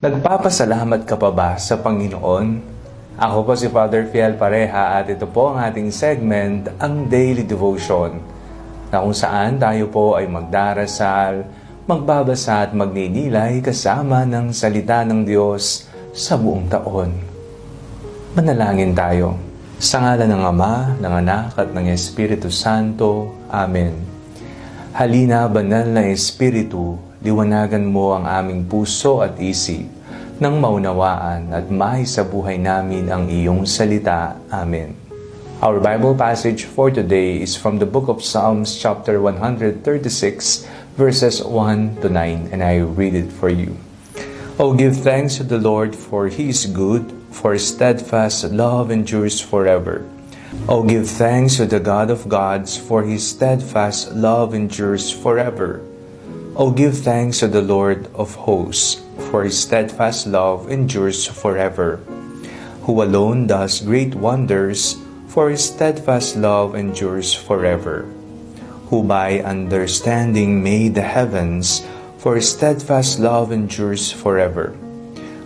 Nagpapasalamat ka pa ba sa Panginoon? Ako po si Father Fiel Pareha at ito po ang ating segment, ang Daily Devotion, na kung saan tayo po ay magdarasal, magbabasa at magninilay kasama ng salita ng Diyos sa buong taon. Manalangin tayo. Sa ngalan ng Ama, ng Anak at ng Espiritu Santo. Amen. Halina, banal na Espiritu, liwanagan mo ang aming puso at isip nang maunawaan at maisabuhay namin ang iyong salita. Amen. Our Bible passage for today is from the book of Psalms chapter 136 verses 1 to 9, and I read it for you. Oh, give thanks to the Lord, for He is good, for His steadfast love endures forever. Oh, give thanks to the God of gods, for His steadfast love endures forever. Oh, give thanks to the Lord of hosts, for His steadfast love endures forever. Who alone does great wonders, for His steadfast love endures forever. Who by understanding made the heavens, for His steadfast love endures forever.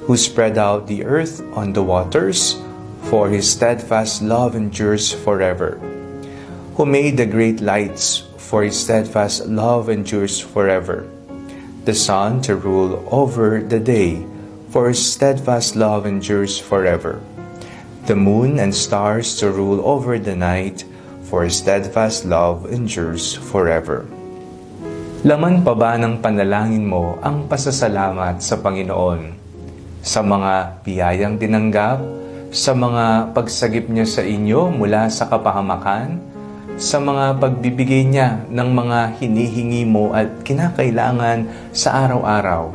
Who spread out the earth on the waters, for His steadfast love endures forever. Who made the great lights, for His steadfast love endures forever. The sun to rule over the day, for His steadfast love endures forever. The moon and stars to rule over the night, for His steadfast love endures forever. Laman pa ba ng panalangin mo ang pasasalamat sa Panginoon? Sa mga biyayang tinanggap, sa mga pagsagip niya sa inyo mula sa kapahamakan, sa mga pagbibigay niya ng mga hinihingi mo at kinakailangan sa araw-araw.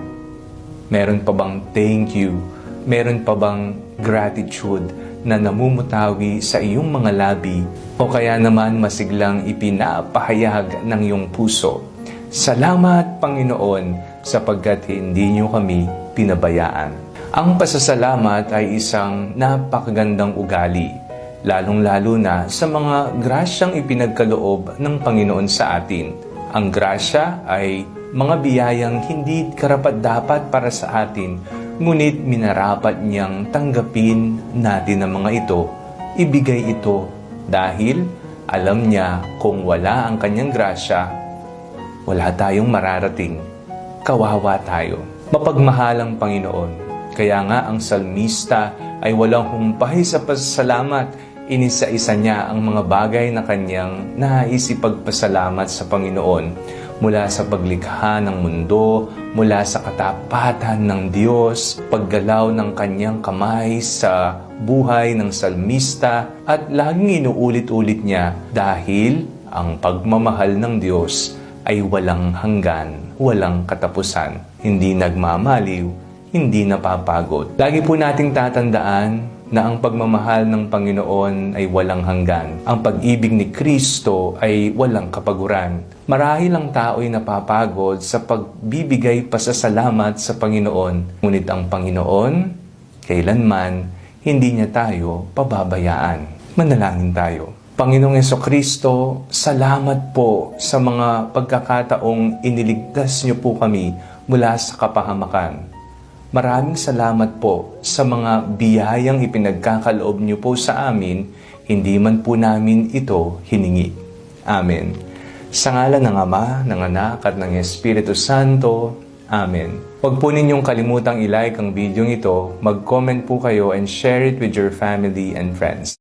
Meron pa bang thank you? Meron pa bang gratitude na namumutawi sa iyong mga labi o kaya naman masiglang ipinapahayag ng iyong puso? Salamat, Panginoon, sapagkat hindi niyo kami pinabayaan. Ang pasasalamat ay isang napakagandang ugali, lalong-lalo na sa mga grasyang ipinagkaloob ng Panginoon sa atin. Ang grasya ay mga biyayang hindi karapat-dapat para sa atin, ngunit minarapat niyang tanggapin natin ang mga ito. Ibigay ito dahil alam niya kung wala ang kanyang grasya, wala tayong mararating, kawawa tayo. Mapagmahalang Panginoon, kaya nga ang salmista ay walang humpay sa pasasalamat. Inisa-isa niya ang mga bagay na kanyang nais ipagpasalamat sa Panginoon, mula sa paglikha ng mundo, mula sa katapatan ng Diyos, paggalaw ng kanyang kamay sa buhay ng salmista, at laging inuulit-ulit niya dahil ang pagmamahal ng Diyos ay walang hanggan, walang katapusan, hindi nagmamaliw, hindi napapagod. Lagi po nating tatandaan na ang pagmamahal ng Panginoon ay walang hanggan. Ang pag-ibig ni Kristo ay walang kapaguran. Marahil ang tao'y napapagod sa pagbibigay pasasalamat sa Panginoon. Ngunit ang Panginoon, kailanman, hindi niya tayo pababayaan. Manalangin tayo. Panginoong Jesucristo, salamat po sa mga pagkakataong iniligtas niyo po kami mula sa kapahamakan. Maraming salamat po sa mga biyayang ipinagkakaloob niyo po sa amin, hindi man po namin ito hiningi. Amen. Sa ngalan ng Ama, ng Anak at ng Espiritu Santo. Amen. Huwag po ninyong kalimutang i-like ang video ito, mag-comment po kayo and share it with your family and friends.